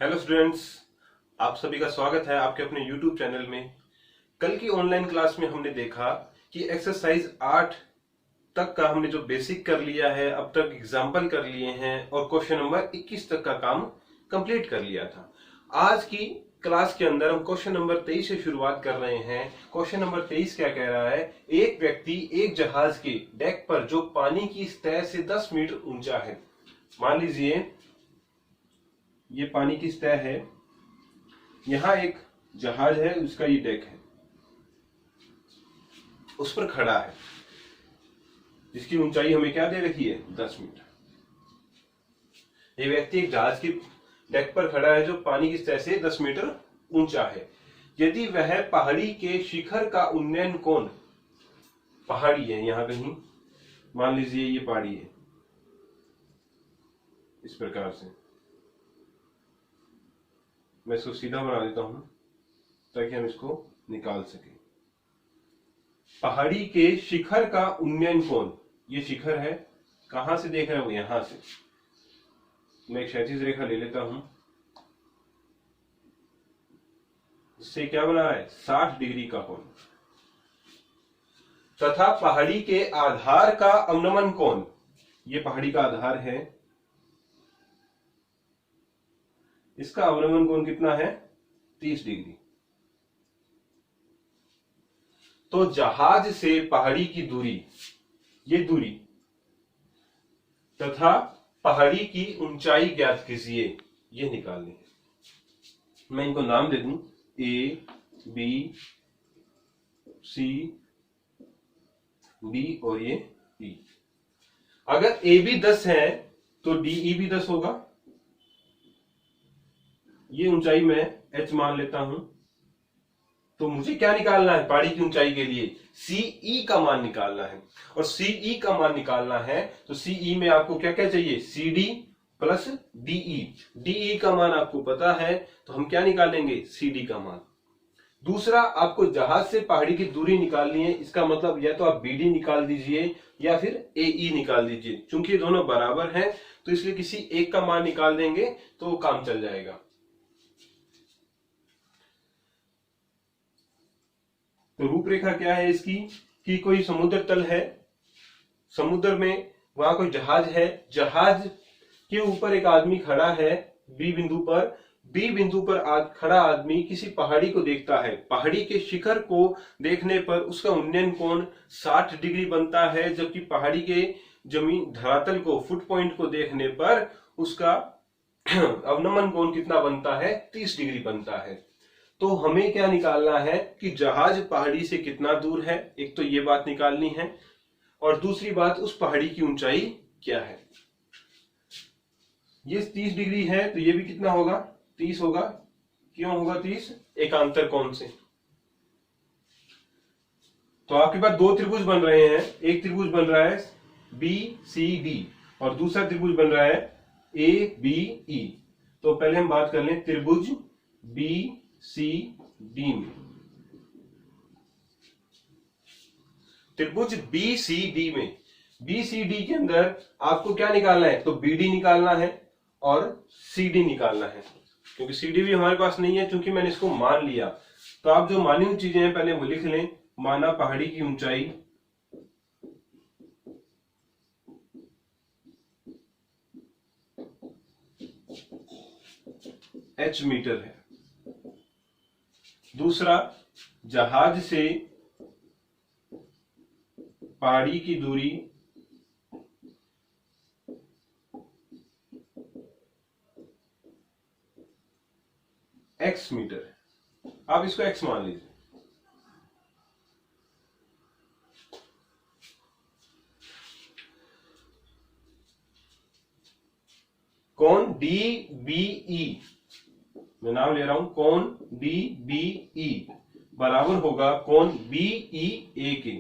Hello students, आप सभी का स्वागत है आपके अपने YouTube चैनल में। कल की ऑनलाइन क्लास में हमने देखा कि एक्सरसाइज 8 तक का हमने जो बेसिक कर लिया है, अब तक एग्जाम्पल कर लिए हैं और क्वेश्चन नंबर 21 तक का काम कंप्लीट कर लिया था। आज की क्लास के अंदर हम क्वेश्चन नंबर 23 से शुरुआत कर रहे हैं। क्वेश्चन नंबर 23 क्या कह रहा है? एक व्यक्ति एक जहाज के डेक पर जो पानी की सतह से 10 मीटर ऊंचा है, मान लीजिए ये पानी की सतह है, यहां एक जहाज है, उसका ये डेक है, उस पर खड़ा है, जिसकी ऊंचाई हमें क्या दे रखी है? 10 मीटर। ये व्यक्ति एक जहाज की डेक पर खड़ा है जो पानी की सतह से 10 मीटर ऊंचा है। यदि वह पहाड़ी के शिखर का उन्नयन कोण, पहाड़ी है यहां कहीं, मान लीजिए ये पहाड़ी है, इस प्रकार से मैं इसको सीधा बना देता हूं ताकि हम इसको निकाल सकें। पहाड़ी के शिखर का उन्नयन कोण, ये शिखर है, कहां से देख रहे हो? यहां से। मैं एक क्षैतिज रेखा ले लेता हूं, इससे क्या बना है? 60 डिग्री का कोण। तथा पहाड़ी के आधार का अवनमन कोण, ये पहाड़ी का आधार है, इसका अवनमन कोण कितना है? 30 डिग्री। तो जहाज से पहाड़ी की दूरी, ये दूरी, तथा पहाड़ी की ऊंचाई ज्ञात कीजिए, ये निकालनी है। मैं इनको नाम दे दूं ए, बी, सी, डी और ये ई। अगर ए बी 10 है तो डी ई भी 10 होगा। ये ऊंचाई मैं h मान लेता हूं। तो मुझे क्या निकालना है पहाड़ी की ऊंचाई के लिए? सीई का मान निकालना है। और सीई का मान निकालना है तो सीई में आपको क्या क्या चाहिए? C D plus DE. DE का मान आपको पता है तो हम क्या निकालेंगे? सी डी का मान। दूसरा, आपको जहाज से पहाड़ी की दूरी निकालनी है। इसका मतलब या तो आप बीडी निकाल दीजिए या फिर एई निकाल दीजिए। चूंकि ये दोनों बराबर हैं तो इसलिए किसी एक का मान निकाल देंगे तो वो काम चल जाएगा। तो रूपरेखा क्या है इसकी कि कोई समुद्र तल है, समुद्र में वहां कोई जहाज है, जहाज के ऊपर एक आदमी खड़ा है बी बिंदु पर। बी बिंदु पर खड़ा आदमी किसी पहाड़ी को देखता है। पहाड़ी के शिखर को देखने पर उसका उन्नयन कोण 60 डिग्री बनता है, जबकि पहाड़ी के जमीन धरातल को, फुट पॉइंट को देखने पर उसका अवनमन कोण कितना बनता है? 30 डिग्री बनता है। तो हमें क्या निकालना है कि जहाज पहाड़ी से कितना दूर है, एक तो ये बात निकालनी है, और दूसरी बात उस पहाड़ी की ऊंचाई क्या है। ये 30 डिग्री है तो ये भी कितना होगा? 30 होगा। क्यों होगा 30? एकांतर कोण से। तो आपके पास दो त्रिभुज बन रहे हैं। एक त्रिभुज बन रहा है बी सी डी और दूसरा त्रिभुज बन रहा है ए बी ई। तो पहले हम बात कर लें त्रिभुज बी सी डी में। त्रिभुज बी सी डी में, बी सी डी के अंदर आपको क्या निकालना है? तो बी डी निकालना है और सी डी निकालना है। क्योंकि सी डी भी हमारे पास नहीं है, क्योंकि मैंने इसको मान लिया। तो आप जो मानी हुई चीजें हैं पहले वो लिख लें। माना पहाड़ी की ऊंचाई h मीटर है। दूसरा, जहाज से पहाड़ी की दूरी x मीटर है। आप इसको x मान लीजिए। कोण डी बी ई, मैं नाम ले रहा हूं, कोण डी बी ई बराबर होगा कोण बी ई ए के।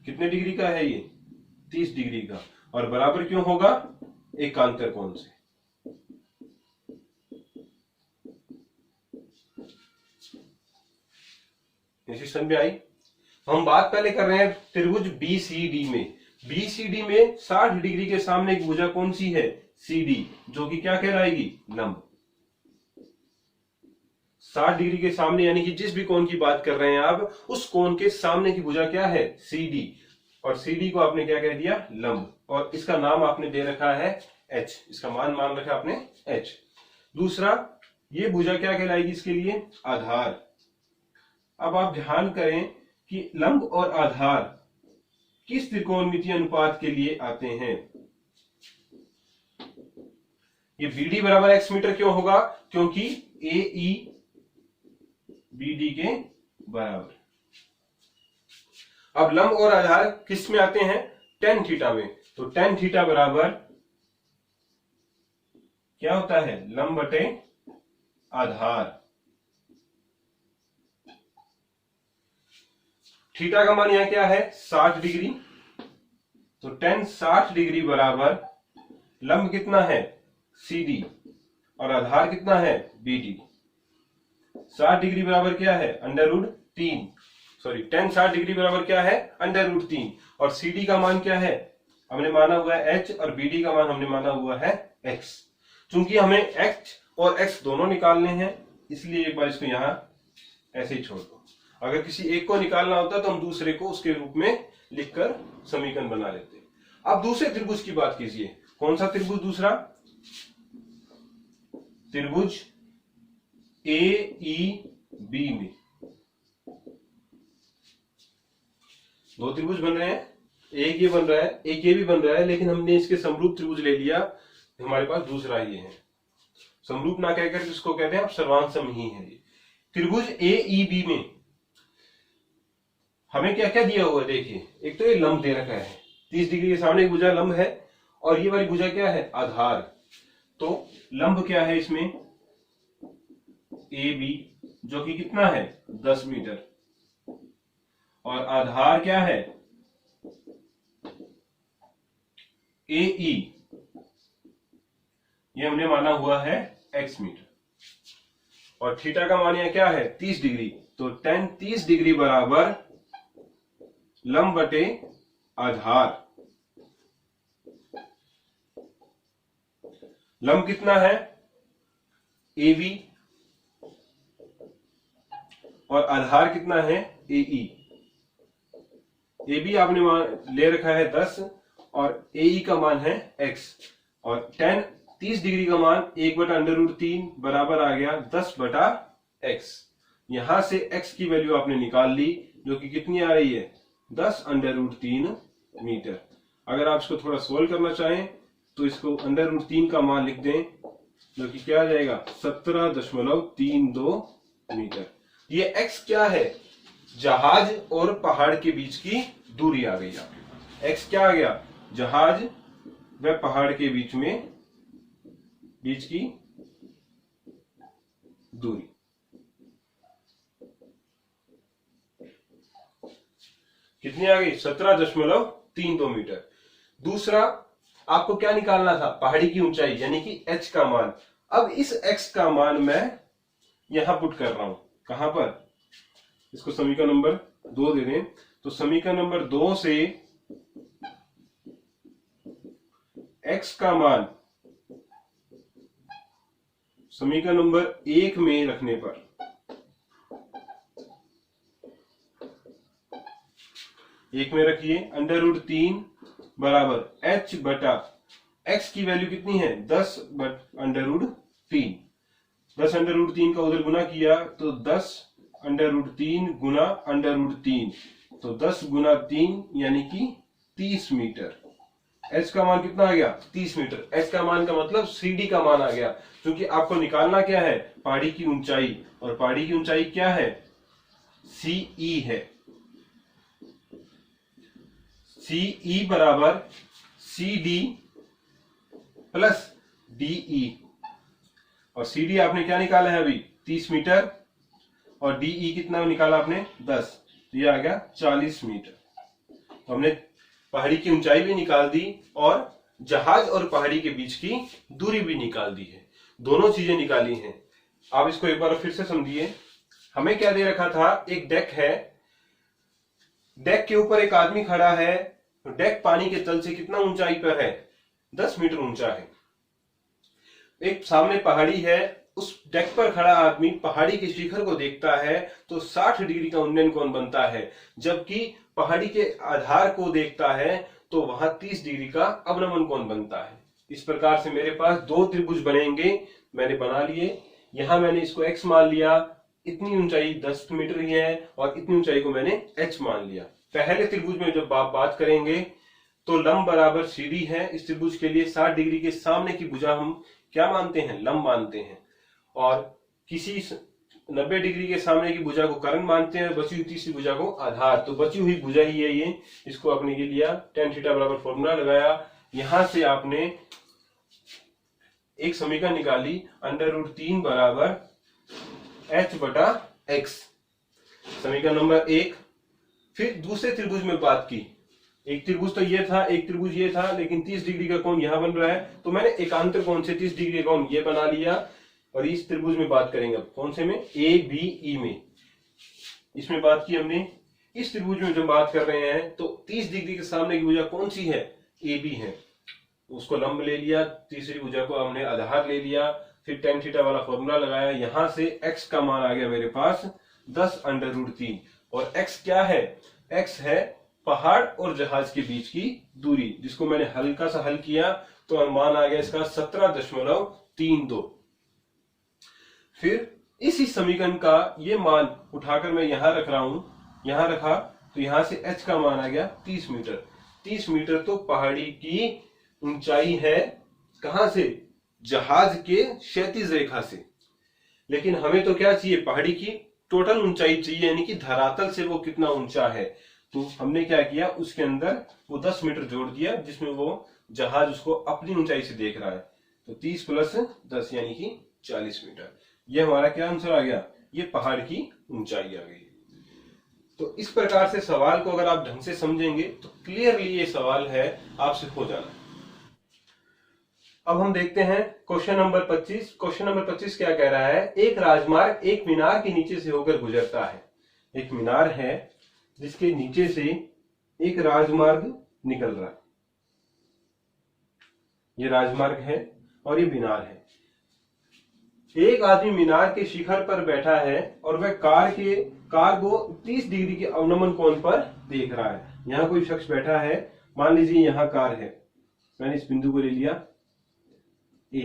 कितने डिग्री का है ये? 30 डिग्री का। और बराबर क्यों होगा? एकांतर कोण से। सिस्टम में आई। हम बात पहले कर रहे हैं त्रिभुज बीसीडी में। बीसीडी में 60 डिग्री के सामने एक भुजा कौन सी है? CD, जो कि क्या कहलाएगी, लंब। 60 डिग्री के सामने, यानी कि जिस भी कोण की बात कर रहे हैं आप, उस कोण के सामने की भुजा क्या है, CD, और CD को आपने क्या कह दिया, लंब, और इसका नाम आपने दे रखा है H, इसका मान मान रखा आपने H। दूसरा, ये भुजा क्या कहलाएगी इसके लिए, आधार। अब आप ध्यान करें कि लंब और आधार किस त्रिकोणमितीय अनुपात के लिए आते हैं। ये BD बराबर x मीटर क्यों होगा, क्योंकि AE BD के बराबर। अब लंब और आधार किस में आते हैं, tan थीटा में। तो tan थीटा बराबर क्या होता है, लंब बटे आधार। थीटा का मान यहां क्या है, 60 डिग्री। तो tan 60 डिग्री बराबर लंब कितना है, CD, और आधार कितना है, BD। 60 डिग्री बराबर क्या है, √3, सॉरी tan 60 डिग्री बराबर क्या है, √3, और CD का मान क्या है, हमने माना हुआ है H, और BD का मान हमने माना हुआ है X। चूंकि हमें H और X दोनों निकालने हैं, इसलिए एक बार इसको यहां ऐसे ही छोड़ दो। अगर किसी एक को निकालना होता तो हम दूसरे को उसके रूप में लिखकर समीकरण बना लेते। अब दूसरे त्रिभुज की बात कीजिए। कौन सा त्रिभुज दूसरा, त्रिभुज AEB में दो त्रिभुज बन रहे हैं, एक ये बन रहा है, एक ये भी बन रहा है, लेकिन हमने इसके समरूप त्रिभुज ले लिया, हमारे पास दूसरा ये है। समरूप ना कहकर इसको कहते हैं, अब सर्वांसम ही है। त्रिभुज AEB में हमें क्या क्या दिया हुआ है, देखिए। एक तो ये लंब दे रखा है, 30 डिग्री के सामने एक भुजा लंब है, और ये वाली भुजा क्या है, आधार। तो लंब क्या है इसमें, AB, जो कि कितना है, 10 मीटर, और आधार क्या है, AE, ये हमने माना हुआ है x मीटर, और थीटा का मान यहां क्या है, 30 डिग्री। तो tan 30 डिग्री बराबर लंब बटे आधार। लंब कितना है, AB, और आधार कितना है, AE। AB आपने ले रखा है 10, और AE का मान है x, और tan 30 डिग्री का मान 1/√3 बराबर आ गया 10/x। यहां से x की वैल्यू आपने निकाल ली, जो कि कितनी आ रही है, 10√3 मीटर। अगर आप इसको थोड़ा सोल्व करना चाहें तो इसको √3 का मान लिख दें, जो कि क्या आ जाएगा, 17.32 मीटर। ये x क्या है, जहाज और पहाड़ के बीच की दूरी आ गई आपके पास। x क्या आ गया, जहाज व पहाड़ के बीच की दूरी। कितनी आ गई, 17.32 मीटर। दूसरा आपको क्या निकालना था, पहाड़ी की ऊंचाई, यानी कि h का मान। अब इस x का मान मैं यहां पुट कर रहा हूं, कहां पर, इसको समीकरण नंबर 2 दे दें। तो समीकरण नंबर 2 से x का मान समीकरण नंबर 1 में रखने पर एक में रखिए, √3 बराबर h बटा x की वैल्यू कितनी है, 10/√3। 10/√3 का उधर गुना किया तो 10/√3 गुना √3, तो 10 गुना 3 यानी कि 30 मीटर। h का मान कितना आ गया, 30 मीटर। h का मान का मतलब CD का मान आ गया, क्योंकि आपको निकालना क्या है, पहाड़ी की ऊंचाई, और पहाड़ी की ऊंचाई क्या है, CE है। CE बराबर CD प्लस DE, और CD आपने क्या निकाला है अभी, 30 मीटर, और DE कितना निकाला आपने, 10, तो ये आ गया 40 मीटर। तो हमने पहाड़ी की ऊंचाई भी निकाल दी और जहाज और पहाड़ी के बीच की दूरी भी निकाल दी है, दोनों चीजें निकाली हैं। आप इसको एक बार फिर से समझिए। हमें क्या दे रखा था, एक डेक है, डेक के ऊपर एक आदमी खड़ा है, तो डेक पानी के तल से कितना ऊंचाई पर है, 10 मीटर ऊंचा है। एक सामने पहाड़ी है, उस डेक पर खड़ा आदमी पहाड़ी के शिखर को देखता है तो 60 डिग्री का उन्नयन कोण बनता है, जबकि पहाड़ी के आधार को देखता है तो वहां 30 डिग्री का अवनमन कोण बनता है। इस प्रकार से मेरे पास दो त्रिभुज बनेंगे, मैंने बना लिए। यहां मैंने इसको x मान लिया, इतनी ऊंचाई 10 मीटर ही है और इतनी ऊंचाई को मैंने h मान लिया। पहले त्रिभुज में जब आप बात करेंगे तो लंब बराबर CD है। इस त्रिभुज के लिए 60 डिग्री के सामने की भुजा हम क्या मानते हैं? लंब मानते हैं। और किसी 90 डिग्री के सामने की भुजा को कर्ण मानते हैं, बची हुई तीसरी भुजा को आधार। तो बची हुई भुजा ही है ये, इसको आपने ये लिया, tan थीटा बराबर फॉर्मूला लगाया। यहां से आपने एक समीकरण निकाली, √3 बराबर h बटा x, समीकरण नंबर 1। फिर दूसरे त्रिभुज में बात की, एक त्रिभुज तो ये था, एक त्रिभुज ये था, लेकिन 30 डिग्री का कोण यहां बन रहा है, तो मैंने एकांतर कोण से 30 डिग्री का कोण ये बना लिया। और इस त्रिभुज में बात करेंगे अब, कौन से में? ABE में। इसमें बात की हमने। इस त्रिभुज में जब बात कर रहे हैं तो 30 डिग्री के सामने की भुजा कौन सी है? AB है। उसको लंब ले लिया, तीसरी भुजा को हमने आधार ले लिया, फिर tan थीटा वाला फॉर्मूला लगाया। यहां से x का मान आ गया मेरे पास 10√3। और x क्या है? x है पहाड़ और जहाज के बीच की दूरी, जिसको मैंने हल्का सा हल किया तो मान आ गया इसका 17.32। फिर इसी समीकरण का ये मान उठाकर मैं यहां रख रहा हूं, यहां रखा तो यहां से h का मान आ गया 30 मीटर। 30 मीटर तो पहाड़ी की ऊंचाई है, कहां से? जहाज के क्षैतिज रेखा से। लेकिन हमें तो क्या चाहिए? पहाड़ी की टोटल ऊंचाई चाहिए, यानी कि धरातल से वो कितना ऊंचा है। तो हमने क्या किया, उसके अंदर वो 10 मीटर जोड़ दिया, जिसमें वो जहाज उसको अपनी ऊंचाई से देख रहा है। तो 30 + 10 यानी कि 40 मीटर। ये हमारा क्या आंसर आ गया? ये पहाड़ की ऊंचाई आ गई। तो इस प्रकार से सवाल को अगर आप ढंग से समझेंगे तो क्लियरली ये सवाल है आपसे हो जाना। अब हम देखते हैं क्वेश्चन नंबर 25। क्वेश्चन नंबर 25 क्या कह रहा है? एक राजमार्ग एक मीनार के नीचे से होकर गुजरता है। एक मीनार है जिसके नीचे से एक राजमार्ग निकल रहा है। ये राजमार्ग है और ये मीनार है। एक आदमी मीनार के शिखर पर बैठा है और वह कार को 30 डिग्री के अवनमन कोण पर देख रहा है। यहां कोई शख्स बैठा है, मान लीजिए यहां कार है, मैंने इस बिंदु को ले लिया A।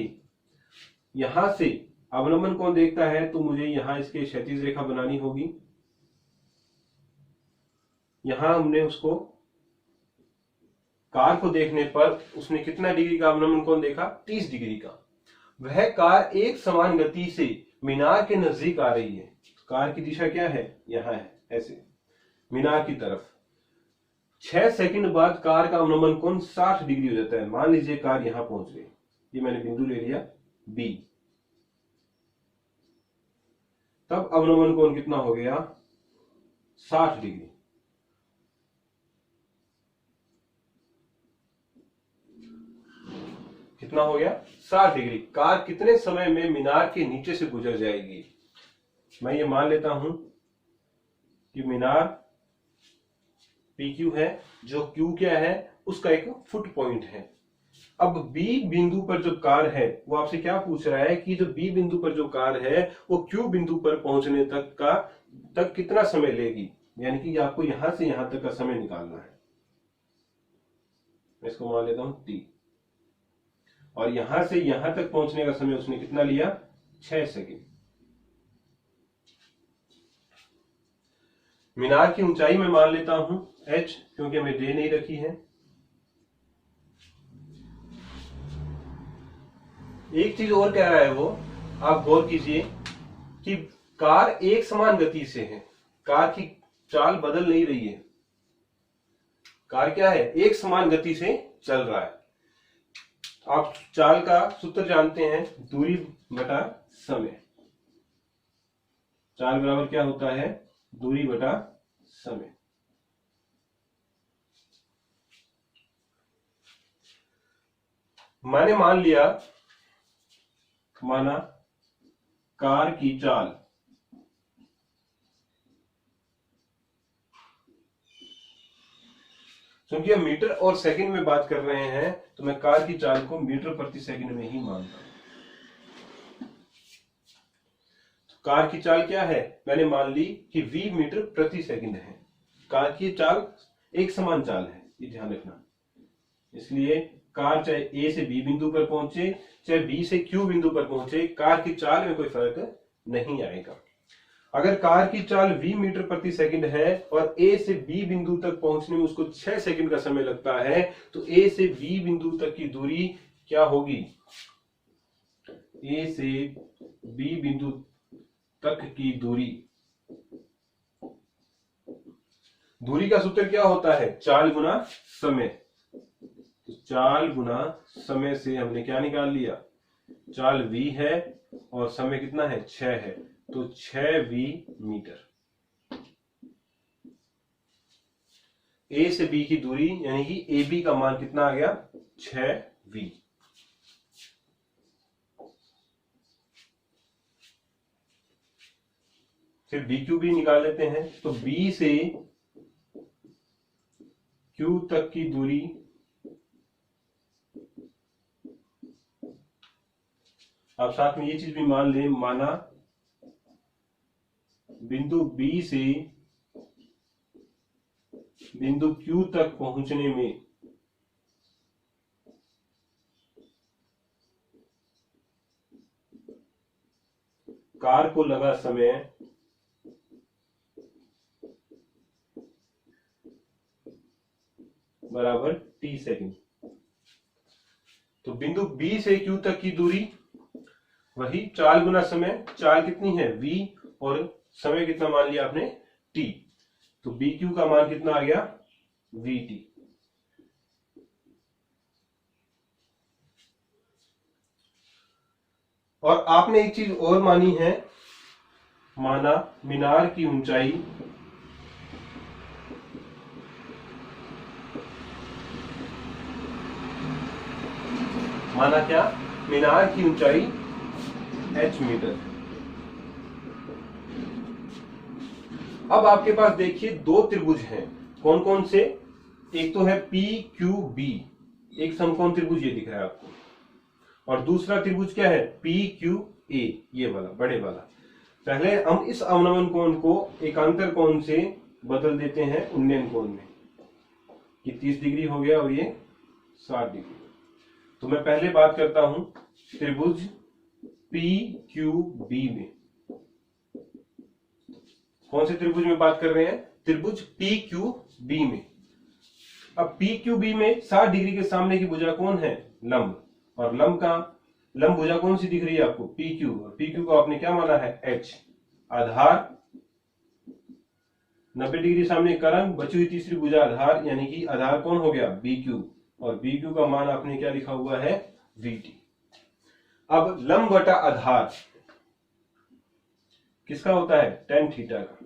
यहां से अवनमन कोण देखता है तो मुझे यहां इसके क्षैतिज रेखा बनानी होगी। यहां हमने उसको कार को देखने पर उसने कितना डिग्री का अवनमन कोण देखा? 30 डिग्री का। वह कार एक समान गति से मीनार के नजदीक आ रही है। कार की दिशा क्या है? यहां है, ऐसे मीनार की तरफ। 6 सेकंड बाद कार का अवनमन कोण 60 डिग्री हो जाता है। मान लीजिए कार यहां पहुंच गई, ये मैंने बिंदु ले लिया B। तब अवनमन कोण कितना हो गया? 60 डिग्री। कितना हो गया? 60 डिग्री। कार कितने समय में मीनार के नीचे से गुजर जाएगी? मैं ये मान लेता हूं कि मीनार PQ है, जो Q क्या है? उसका एक फुट पॉइंट है। अब B बिंदु पर जो कार है वो आपसे क्या पूछ रहा है कि जो B बिंदु पर जो कार है वो Q बिंदु पर पहुंचने तक कितना समय लेगी, यानी कि आपको यहां से यहां तक का समय निकालना है। मैं इसको मान लेता हूं T। और यहां से यहां तक पहुंचने का समय उसने कितना लिया? 6 सेकंड। मीनार की ऊंचाई में मान लेता हूं h, क्योंकि हमें दे नहीं रखी है। एक चीज और कह रहा है वो, आप गौर कीजिए कि कार एक समान गति से है, कार की चाल बदल नहीं रही है। कार क्या है? एक समान गति से चल रहा है। आप चाल का सूत्र जानते हैं, दूरी बटा समय। चाल बराबर क्या होता है? दूरी बटा समय। मैंने माना कार की चाल क्योंकि हम मीटर और सेकंड में बात कर रहे हैं तो मैं कार की चाल को मीटर प्रति सेकंड में ही मानता हूं। कार की चाल क्या है, मैंने मान ली कि v मीटर प्रति सेकंड है। कार की चाल एक समान चाल है, ये ध्यान रखना। इसलिए कार चाहे ए से बी बिंदु पर पहुंचे चाहे बी से क्यू बिंदु पर पहुंचे, कार की चाल में कोई फर्क नहीं आएगा। अगर कार की चाल v मीटर प्रति सेकंड है और a से b बिंदु तक पहुंचने में उसको 6 सेकंड का समय लगता है, तो a से b बिंदु तक की दूरी क्या होगी, a से b बिंदु तक की दूरी का सूत्र क्या होता है, चाल गुना समय। तो चाल गुना समय से हमने क्या निकाल लिया, चाल v है और समय कितना है, 6 है, तो 6v मीटर। a से b की दूरी यानी कि ab का मान कितना आ गया, 6v। फिर BQ भी निकाल लेते हैं। तो B से Q तक की दूरी आप साथ में ये चीज भी मान लें, माना बिंदु B से बिंदु Q तक पहुंचने में कार को लगा समय बराबर t सेकंड। तो बिंदु B से Q तक की दूरी वही चाल गुना समय, चाल कितनी है v और समय कितना मान लिया आपने t, तो BQ का मान कितना आ गया, VT। और आपने एक चीज और मानी है, माना मीनार की ऊंचाई माना क्या, मीनार की ऊंचाई h मीटर। अब आपके पास देखिए दो त्रिभुज हैं, कौन कौन से, एक तो है PQB, एक समकोण त्रिभुज ये दिख रहा है आपको, और दूसरा त्रिभुज क्या है, PQA, ये वाला बड़े वाला। पहले हम इस अवनमन कोण को एकांतर कोण से बदल देते हैं उन्नयन कोण में, कि 30 डिग्री हो गया और ये 60 डिग्री। तो मैं पहले बात करता हूं त्रिभुज PQB में। कौन से त्रिभुज में बात कर रहे हैं, त्रिभुज PQB में। अब PQB में 60 डिग्री के सामने की भुजा कौन है, लंब, और लंब भुजा कौन सी दिख रही है आपको, PQ, और PQ को आपने क्या माना है, H। आधार 90 डिग्री सामने करण, बची हुई तीसरी भुजा आधार, यानी कि आधार कौन हो गया, BQ, और BQ का मान आपने क्या लिखा हुआ है, VT। अब लंब बटा आधार किसका होता है, tan थीटा का,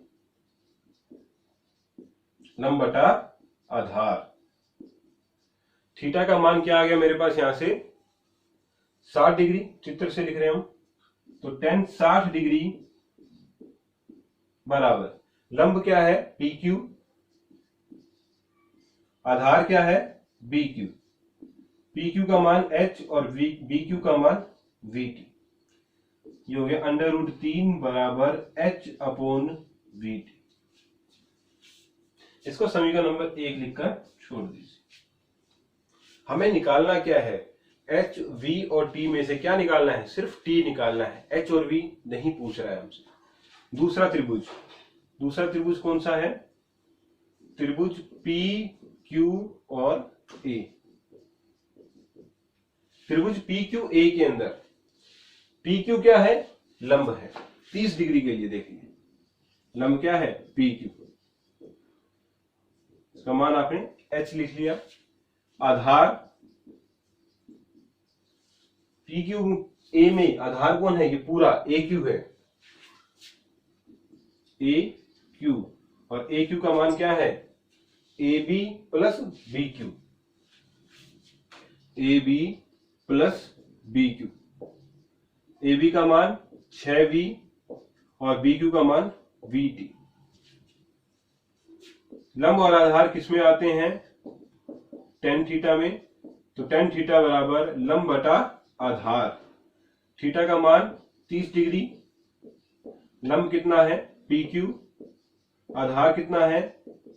लंब बटा आधार। थीटा का मान क्या आ गया मेरे पास, यहां से 60 डिग्री, चित्र से लिख रहे हैं हम, तो tan 60 डिग्री बराबर लंब क्या है, PQ, आधार क्या है, BQ, PQ का मान H और BQ का मान VT। ये हो गया √3 बराबर H/VT। इसको समीकरण नंबर 1 लिखकर छोड़ दीजिए। हमें निकालना क्या है, H, V और T में से क्या निकालना है, सिर्फ T निकालना है, H और V नहीं पूछ रहा है हमसे। दूसरा त्रिभुज कौन सा है, त्रिभुज PQ और A। त्रिभुज PQA के अंदर PQ क्या है, लंब है, 30 डिग्री के लिए देखिए, लंब क्या है, PQ, इसका मान आपने H लिख लिया। आधार PQA में आधार कौन है, ये पूरा AQ है, AQ, और AQ का मान क्या है, AB plus BQ, AB plus BQ। AB का मान 6V और BQ का मान VT। लंब और आधार किसमें आते हैं, tan थीटा में, तो tan थीटा बराबर लंब बटा आधार। थीटा का मान 30 डिग्री लंब कितना है पी क्यू, आधार कितना है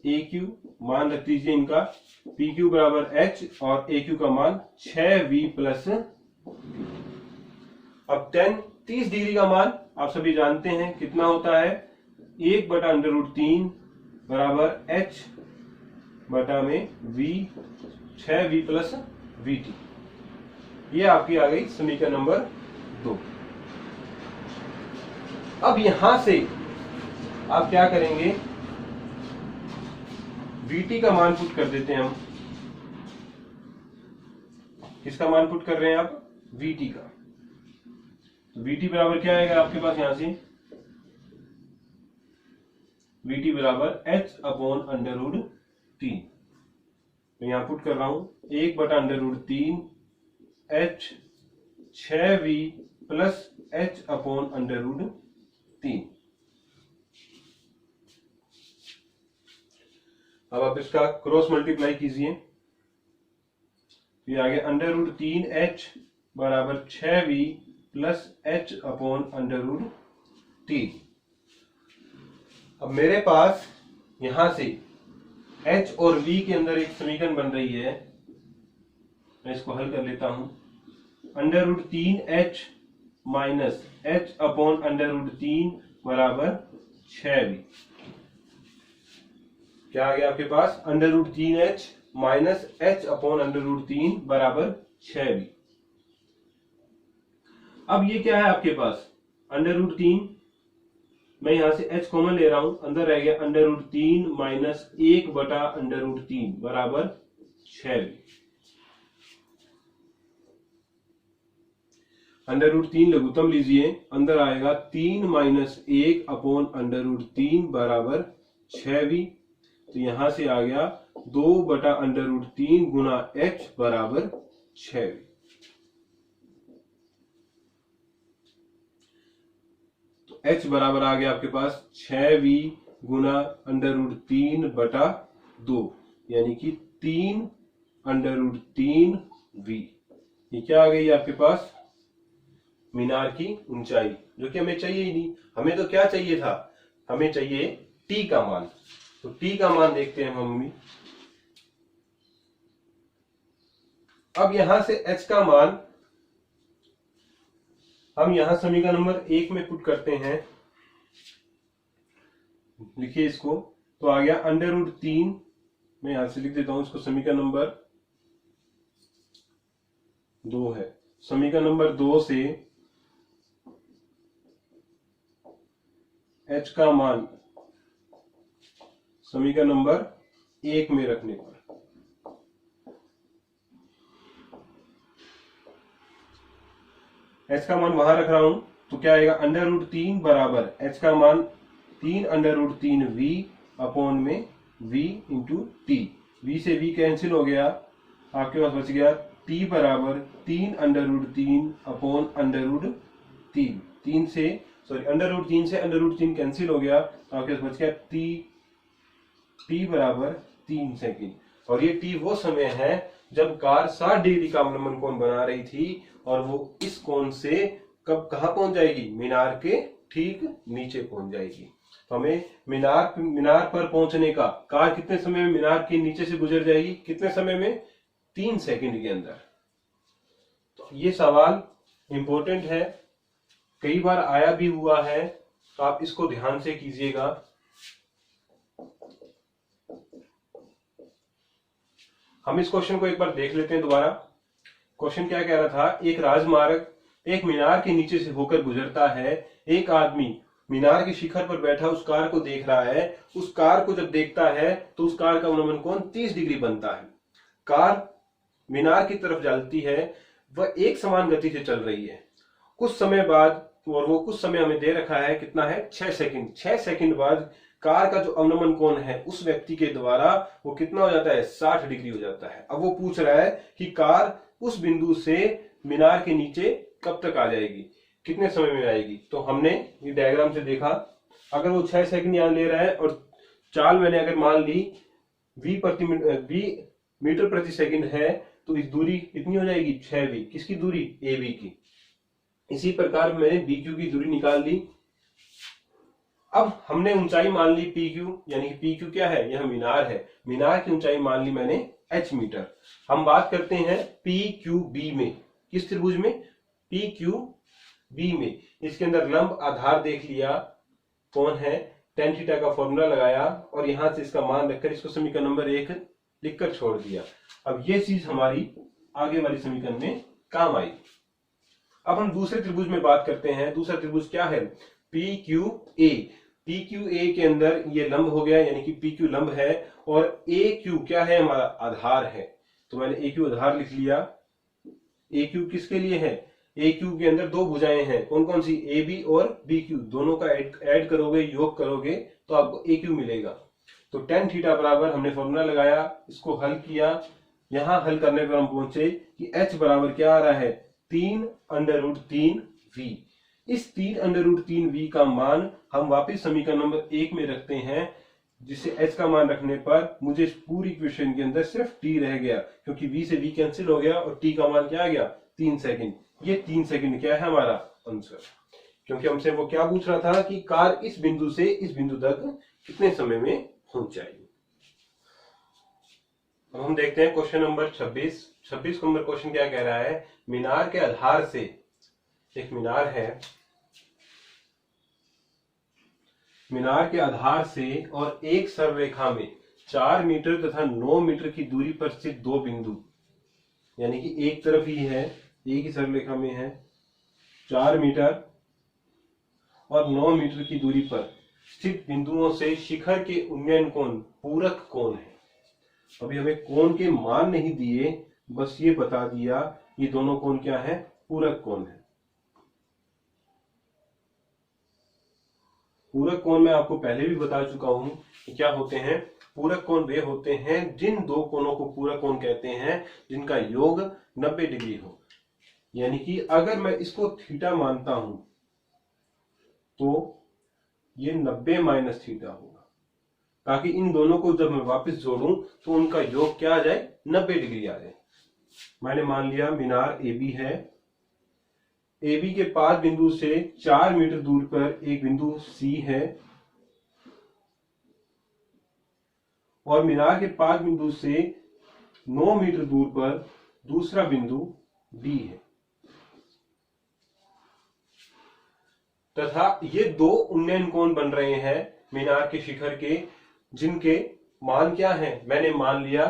ए क्यू, मान रख दीजिए इनका पी क्यू बराबर एच और ए क्यू का मान 6v प्लस। अब 30 डिग्री का मान आप सभी जानते हैं कितना होता है, 1/√3 बराबर एच बटा में v, 6v प्लस vt। ये आपकी आ गई समीकरण नंबर 2। अब यहां से आप क्या करेंगे, vt का मान पुट कर देते हैं हम। किसका मान पुट कर रहे हैं आप, vt का। तो vt बराबर क्या आएगा आपके पास, यहां से vt बराबर h/√3। तो यहां पुट कर रहा हूं 1/√3 h 6v प्लस h/√3। अब आप इसका क्रॉस मल्टीप्लाई कीजिए, ये आ गया √3h बराबर 6v प्लस h/√3। अब मेरे पास यहां से h और v के अंदर एक समीकरण बन रही है, मैं इसको हल कर लेता हूं। √3h माइनस h/√3 बराबर 6v। क्या आ गया आपके पास, √3h माइनस h/√3 बराबर 6v। अब ये क्या है आपके पास, √3, मैं यहां से h कॉमन ले रहा हूं, अंदर रह गया √3 माइनस 1/√3 बराबर 6v। √3 लघुत्तम लीजिए, अंदर आएगा 3 माइनस 1/√3 बराबर 6v। तो यहां से आ गया 2/√3 गुना h बराबर 6v। तो h बराबर आ गया आपके पास 6v गुना √3/2, यानी कि 3/√3v। ये क्या आ गई आपके पास, मीनार की ऊंचाई, जो कि हमें चाहिए ही नहीं। हमें तो क्या चाहिए था, हमें चाहिए t का मान। तो t का मान देखते हैं मम्मी। अब यहां से h का मान हम यहां समीकरण नंबर 1 में पुट करते हैं, लिखिए इसको। तो आ गया √3, मैं यहां से लिख देता हूं इसको, समीकरण नंबर 2 है। समीकरण नंबर 2 से h का मान समीकरण नंबर 1 में रखने पर h का मान वहां रख रहा हूं, तो क्या आएगा, √3 बराबर h का मान 3/√3v अपॉन में v इंटू टी। v से v कैंसिल हो गया, आपके पास बच गया t बराबर 3/√3 अपॉन √3। 3 से √3 से √3 कैंसिल हो गया, तो आपके पास बच गया t बराबर 3 सेकेंड। और ये t वो समय है जब कार 60 डिग्री का अवलंबन कोण बना रही थी, और वो इस कोण से कब कहां पहुंच जाएगी, मीनार के ठीक नीचे पहुंच जाएगी। तो हमें मीनार पर पहुंचने का, कार कितने समय में मीनार के नीचे से गुजर जाएगी, कितने समय में, 3 सेकंड के अंदर। तो ये सवाल इंपॉर्टेंट है, कई बार आया भी हुआ है, तो आप इसको ध्यान से कीजिएगा। हम इस क्वेश्चन को एक बार देख लेते हैं दोबारा। क्वेश्चन क्या कह रहा था, एक राजमार्ग एक मीनार के नीचे से होकर गुजरता है। एक आदमी मीनार के शिखर पर बैठा उस कार को देख रहा है। उस कार को जब देखता है तो उस कार का अवलंबन कोण 30 डिग्री बनता है। कार मीनार की तरफ चलती है, वह एक समान गति से चल रही है। कुछ समय बाद, और वो कुछ समय हमें दे रखा है, कितना है, 6 सेकंड। 6 सेकंड बाद कार का जो अवलंबन कोण है उस व्यक्ति के द्वारा वो कितना हो जाता है, 60 डिग्री हो जाता है। अब वो पूछ रहा है कि कार उस बिंदु से मीनार के नीचे कब तक आ जाएगी, कितने समय में आएगी। तो हमने ये डायग्राम से देखा, अगर वो 6 सेकंड यहां ले रहा है और चाल मैंने अगर मान ली v मीटर प्रति सेकंड है, तो इस दूरी कितनी हो जाएगी, 6v। किसकी दूरी, ab की। इसी प्रकार मैंने bq की दूरी निकाल ली, अब हमने ऊंचाई मान ली पी क्यू, यानी कि पी क्यू क्या है, यह मीनार है, मीनार की ऊंचाई मान ली मैंने एच मीटर। हम बात करते हैं पी क्यू बी में, किस त्रिभुज में, पी क्यू बी में। इसके अंदर लंब आधार देख लिया कौन है, tan थीटा का फॉर्मूला लगाया और यहां से इसका मान रखकर इसको समीकरण नंबर 1 लिखकर छोड़ दिया। अब ये चीज हमारी आगे वाली समीकरण में काम आई। अब हम दूसरे त्रिभुज में बात करते हैं। दूसरा त्रिभुज क्या है, P Q A. P Q A के अंदर ये लंब हो गया, यानी कि पी क्यू लंब है और ए क्यू क्या है, हमारा आधार है। तो मैंने ए क्यू आधार लिख लिया। ए क्यू किसके लिए है, ए क्यू के अंदर दो भुजाएं हैं, कौन कौन सी, ए बी और बी क्यू, दोनों का ऐड करोगे, योग करोगे तो आपको ए क्यू मिलेगा। तो tan थीटा बराबर हमने फॉर्मूला लगाया, इसको हल किया। यहां हल करने पर हम पहुंचे कि h बराबर क्या आ रहा है, 3√3v। इस 3√3v का मान हम वापस समीकरण नंबर 1 में रखते हैं, जिसे h का मान रखने पर मुझे इस पूरी इक्वेशन के अंदर सिर्फ t रह गया, क्योंकि v से v कैंसिल हो गया और t का मान क्या आ गया, 3 सेकंड। ये 3 सेकंड क्या है हमारा आंसर, क्योंकि हमसे वो क्या पूछ रहा था कि कार इस बिंदु से इस बिंदु तक कितने समय में पहुंच जाएगी। अब हम देखते हैं क्वेश्चन नंबर 26। 26 नंबर क्वेश्चन क्या कह रहा है, मीनार के आधार से, एक मीनार है, मीनार के आधार से और एक सरलरेखा में 4 मीटर तथा 9 मीटर की दूरी पर स्थित दो बिंदु, यानी कि एक तरफ ही है, एक ही सरलरेखा में है, 4 मीटर और 9 मीटर की दूरी पर स्थित बिंदुओं से शिखर के उन्नयन कोण पूरक कोण है। अभी हमें कोण के मान नहीं दिए, बस ये बता दिया ये दोनों कोण क्या है, पूरक कोण है। पूरक कोण मैं आपको पहले भी बता चुका हूं कि क्या होते हैं। पूरक कोण वे होते हैं जिन दो कोणों को पूरक कोण कहते हैं जिनका योग 90 डिग्री हो। यानी कि अगर मैं इसको थीटा मानता हूं तो ये 90 माइनस थीटा होगा, ताकि इन दोनों को जब मैं वापस जोड़ूं तो उनका योग क्या आ जाए, 90 डिग्री आ जाए। मैंने मान लिया मीनार ए बी है, ए बी के 5 बिंदु से 4 मीटर दूर पर एक बिंदु सी है और मीनार के 5 बिंदु से 9 मीटर दूर पर दूसरा बिंदु डी है, तथा ये दो उन्नयन कोण बन रहे हैं मीनार के शिखर के, जिनके मान क्या है, मैंने मान लिया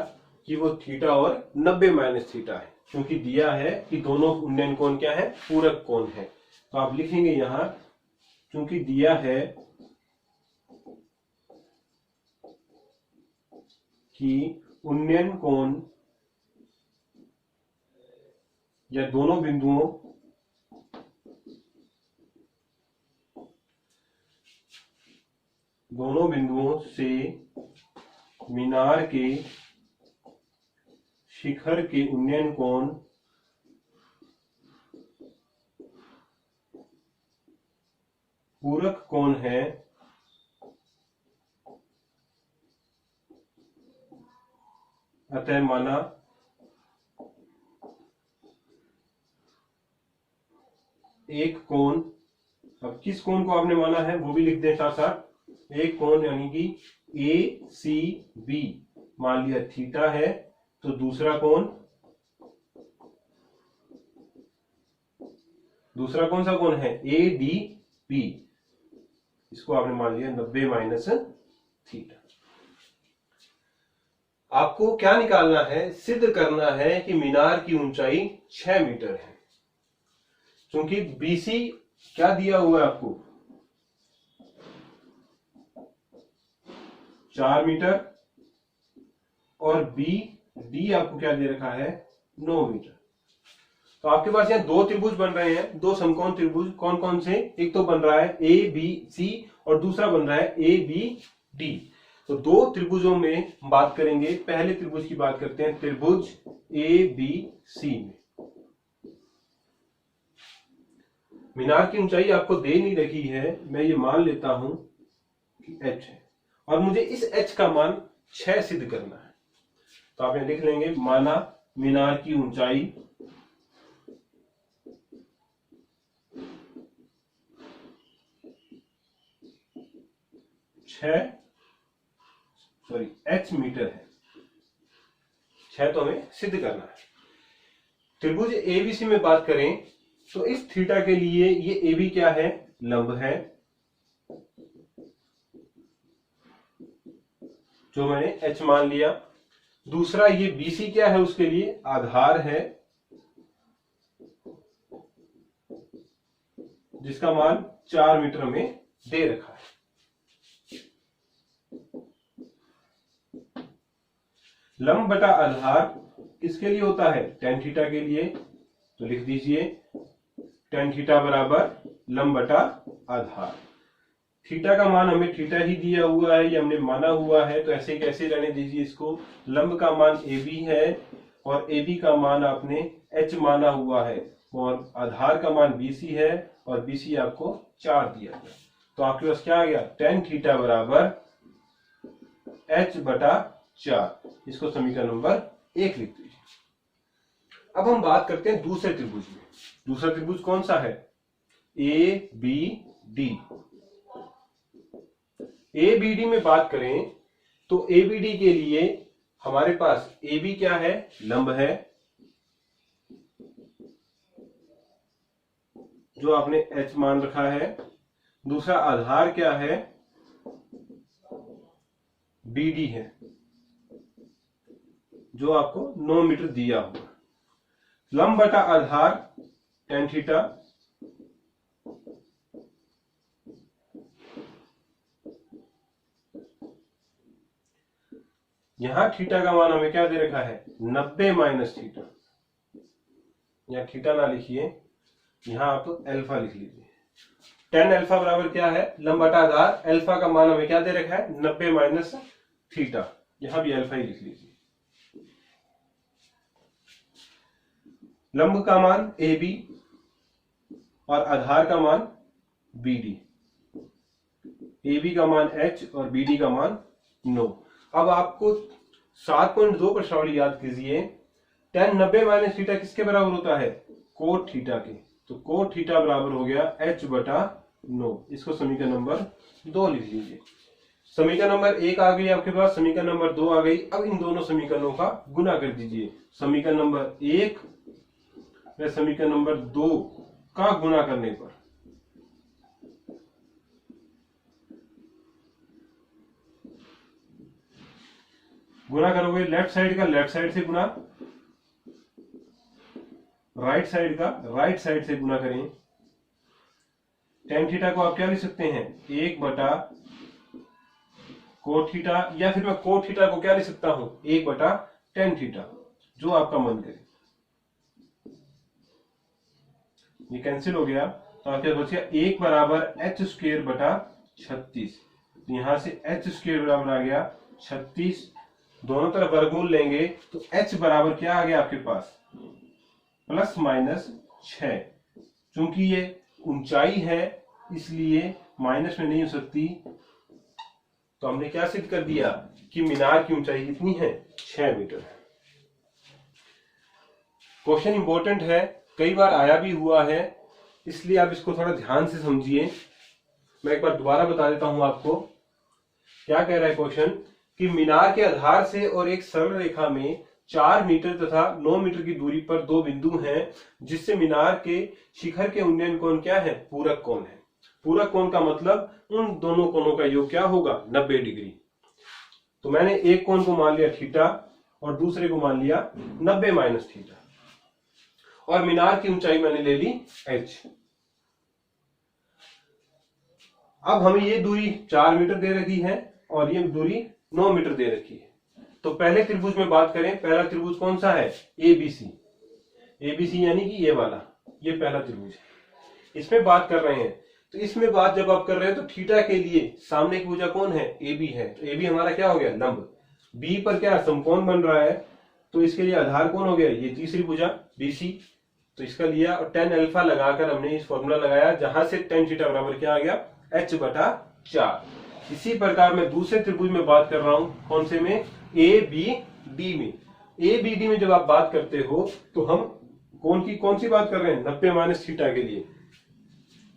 कि वो थीटा और 90 माइनस थीटा है, क्योंकि दिया है कि दोनों उन्नयन कोण क्या है, पूरक कोण है। तो आप लिखेंगे यहां, क्योंकि दिया है कि उन्नयन कोण या दोनों बिंदुओं से मीनार के शिखर के उन्नयन कोण पूरक कोण है, अतः माना एक कोण। अब किस कोण को आपने माना है वो भी लिख दें साथ साथ, एक कोण यानी कि ए सी बी मान लिया थीटा है, तो दूसरा कोण कौन सा कोण है, ए डी बी, इसको आपने मान लिया 90 माइनस थीटा। आपको क्या निकालना है, सिद्ध करना है कि मीनार की ऊंचाई 6 मीटर है। क्योंकि बीसी क्या दिया हुआ है आपको, 4 मीटर और बी डी आपको क्या दे रखा है, 9 मीटर। तो आपके पास यहाँ दो त्रिभुज बन रहे हैं, दो समकोण त्रिभुज। कौन कौन से, एक तो बन रहा है ए बी सी और दूसरा बन रहा है ए बी डी। तो दो त्रिभुजों में बात करेंगे। पहले त्रिभुज की बात करते हैं, त्रिभुज ए बी सी में मीनार की ऊंचाई आपको दे नहीं रखी है, मैं ये मान लेता हूं कि h है और मुझे इस h का मान 6 सिद्ध करना है। तो आप यहां लिख लेंगे, माना मीनार की ऊंचाई h मीटर है। 6 तो हमें सिद्ध करना है। त्रिभुज एबीसी में बात करें तो इस थीटा के लिए ये एबी क्या है, लंब है, जो मैंने h मान लिया। दूसरा ये बीसी क्या है, उसके लिए आधार है, जिसका मान 4 मीटर में दे रखा है। लंब बटा आधार किसके लिए होता है, tan थीटा के लिए। तो लिख दीजिए tan थीटा बराबर लंब बटा आधार। थीटा का मान हमें थीटा ही दिया हुआ है, ये हमने माना हुआ है, तो ऐसे कैसे रहने दीजिए इसको। लंब का मान AB है और AB का मान आपने H माना हुआ है और आधार का मान BC है और BC आपको 4 दिया गया। तो आपके पास क्या आ गया, tan थीटा बराबर H बटा 4। इसको समीकरण नंबर 1 लिख दीजिए। अब हम बात करते हैं दूसरे त्रिभुज में। दूसरा त्रिभुज कौन सा है, ABD। ABD में बात करें तो ABD के लिए हमारे पास AB क्या है, लंब है, जो आपने H मान रखा है। दूसरा आधार क्या है, BD है, जो आपको 9 मीटर दिया हुआ। लंब बटा आधार tan थीटा, यहां थीटा का मान हमें क्या दे रखा है, 90 माइनस थीटा। यहां थीटा ना लिखिए, यहां आप अल्फा लिख लीजिए। tan अल्फा बराबर क्या है, लंब बटा आधार, अल्फा का मान हमें क्या दे रखा है, 90 माइनस थीटा। यहां भी अल्फा ही लिख लीजिए। लंब का मान AB और आधार का मान BD। AB का मान H और BD का मान 9। अब आपको 7.2 प्रश्नावली याद कीजिए। tan 90 माइनस थीटा किसके बराबर होता है, कोट थीटा के। तो कोट थीटा बराबर हो गया H बटा 9। इसको समीकरण नंबर 2 लिख लीजिए। समीकरण नंबर 1 आ गई आपके पास, समीकरण नंबर 2 आ गई। अब इन दोनों समीकरणों का गुना कर दीजिए। समीकरण नंबर 1 व समीकरण नंबर 2 का गुना करने पर गुना करोगे, लेफ्ट साइड का लेफ्ट साइड से गुना, राइट साइड का राइट साइड से गुना करें। tan थीटा को आप क्या लिख सकते हैं, 1 बटा कोट थीटा, या फिर मैं कोट थीटा को क्या लिख सकता हूं, 1 बटा tan थीटा, जो आपका मन करे। ये कैंसिल हो गया, तो आपके पास बच गया 1 बराबर h स्क्वायर बटा 36। तो यहां से h स्क्वायर बराबर आ गया 36। दोनों तरफ वर्गमूल लेंगे तो h बराबर क्या आ गया आपके पास, प्लस माइनस 6। चूंकि ये ऊंचाई है इसलिए माइनस में नहीं हो सकती, तो हमने क्या सिद्ध कर दिया कि मीनार की ऊंचाई कितनी है, 6 मीटर। क्वेश्चन इंपॉर्टेंट है, कई बार आया भी हुआ है, इसलिए आप इसको थोड़ा ध्यान से समझिए। मैं एक बार दोबारा बता देता हूं आपको क्या कह रहा है क्वेश्चन, कि मीनार के आधार से और एक सरल रेखा में 4 मीटर तथा 9 मीटर की दूरी पर 2 बिंदु हैं, जिससे मीनार के शिखर के उन्नयन कोण क्या है, पूरक कोण है। पूरक कोण का मतलब उन दोनों कोणों का योग क्या होगा, 90 डिग्री। तो मैंने एक कोण को मान लिया थीटा और दूसरे को मान लिया 90 माइनस थीटा, और मीनार की ऊंचाई मैंने ले ली h। अब हमें ये दूरी 4 मीटर दे रखी है और ये दूरी 9 मीटर दे रखी है। तो पहले त्रिभुज में बात करें, पहला त्रिभुज कौन सा है, ABC। ABC यानी कि ये वाला, ये पहला त्रिभुज है, इसमें बात कर रहे हैं। तो इसमें बात जब आप कर रहे हैं तो थीटा के लिए सामने की भुजा कौन है, AB है। तो AB हमारा क्या हो गया, लंब। B पर क्या समकोण बन रहा है, तो इसके लिए आधार कौन हो गया, ये तीसरी भुजा BC। तो इसका लिया और tan अल्फा लगाकर हमने इस फॉर्मूला लगाया, जहां से tan थीटा बराबर क्या आ गया, H बटा 4। इसी प्रकार मैं दूसरे त्रिभुज में बात कर रहा हूं, कौन से में, ABD में। ABD में जब आप बात करते हो तो हम कौन सी बात कर रहे हैं, 90 माइनस थीटा के लिए।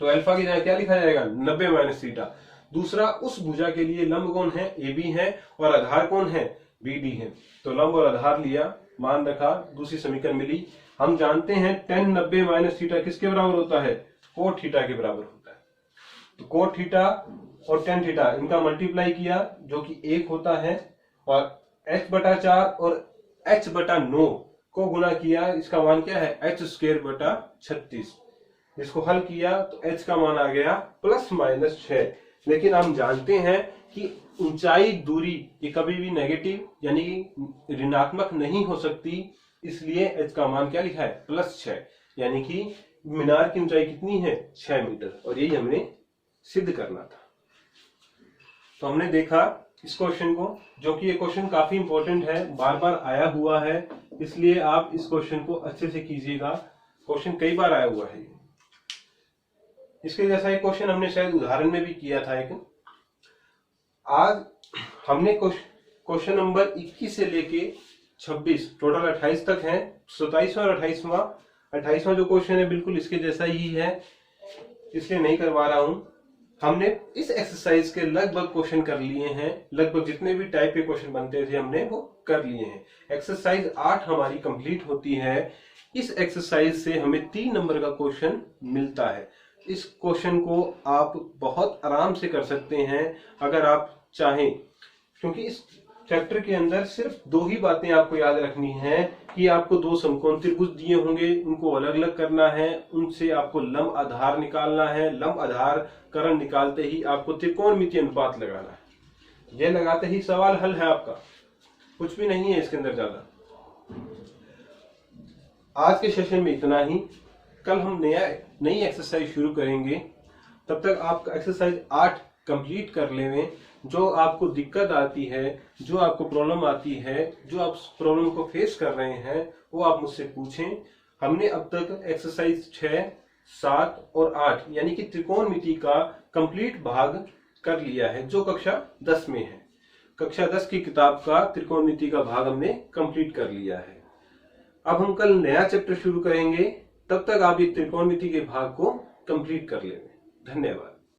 तो अल्फा की जगह क्या लिखा जाएगा, 90 माइनस थीटा। दूसरा उस भुजा के लिए लंब कौन है, AB है, और आधार कौन है, BD है। तो लंब और आधार लिया, मान रखा, दूसरी समीकरण मिली। हम जानते हैं tan 90 माइनस थीटा किसके बराबर होता है, कोट थीटा के बराबर होता है। तो कोट थीटा और tan थीटा इनका मल्टीप्लाई किया जो कि 1 होता है, और h/4 और h/9 को गुना किया, इसका मान क्या है, h²/36। इसको हल किया तो h का मान आ गया ±6। लेकिन हम जानते हैं कि ऊंचाई दूरी ये कभी भी नेगेटिव यानी ऋणात्मक नहीं हो सकती, इसलिए h का मान क्या लिखा है, +6, यानी कि मीनार की ऊंचाई कितनी है, 6 मीटर, और यही हमने सिद्ध करना था। तो हमने देखा इस क्वेश्चन को, जो कि ये क्वेश्चन काफी इंपॉर्टेंट है, बार बार आया हुआ है, इसलिए आप इस क्वेश्चन को अच्छे से कीजिएगा। क्वेश्चन कई बार आया हुआ है। इसके जैसा एक क्वेश्चन हमने शायद उदाहरण में भी किया था एक। आज हमने क्वेश्चन नंबर 21 से लेके 26 टोटल 28 तक है। 27वां और 28वां जो क्वेश्चन है बिल्कुल इसके जैसा ही है, इसलिए नहीं करवा रहा हूं। हमने इस एक्सरसाइज के लगभग क्वेश्चन कर लिए हैं, लगभग जितने भी टाइप के क्वेश्चन बनते थे हमने वो कर लिए हैं। एक्सरसाइज 8 हमारी कंप्लीट होती है। इस एक्सरसाइज से हमें 3 नंबर का क्वेश्चन मिलता है। इस क्वेश्चन को आप बहुत आराम से कर सकते हैं अगर आप चाहें, क्योंकि इस चैप्टर के अंदर सिर्फ 2 ही बातें आपको याद रखनी है कि आपको 2 समकोण त्रिभुज दिए होंगे, उनको अलग अलग करना है, उनसे आपको लंब आधार निकालना है, लंब आधार करण निकालते ही आपको त्रिकोणमितीय अनुपात लगाना है। यह लगाते ही सवाल हल है आपका, कुछ भी नहीं है इसके अंदर ज्यादा। आज के सेशन में इतना ही। कल हम नई एक्सरसाइज शुरू करेंगे, तब तक आप एक्सरसाइज 8 कंप्लीट कर लेवें। जो आपको दिक्कत आती है, जो आपको प्रॉब्लम आती है, जो आप प्रॉब्लम को फेस कर रहे हैं, वो आप मुझसे पूछें। हमने अब तक एक्सरसाइज 6, 7 और 8 यानी कि त्रिकोणमिति का कंप्लीट भाग कर लिया है, जो कक्षा 10 में है। कक्षा 10 की किताब का त्रिकोणमिति का भाग हमने कंप्लीट कर लिया है। अब हम कल नया चैप्टर शुरू करेंगे, तब तक आप ये त्रिकोणमिति के भाग को कंप्लीट कर लेंगे। धन्यवाद।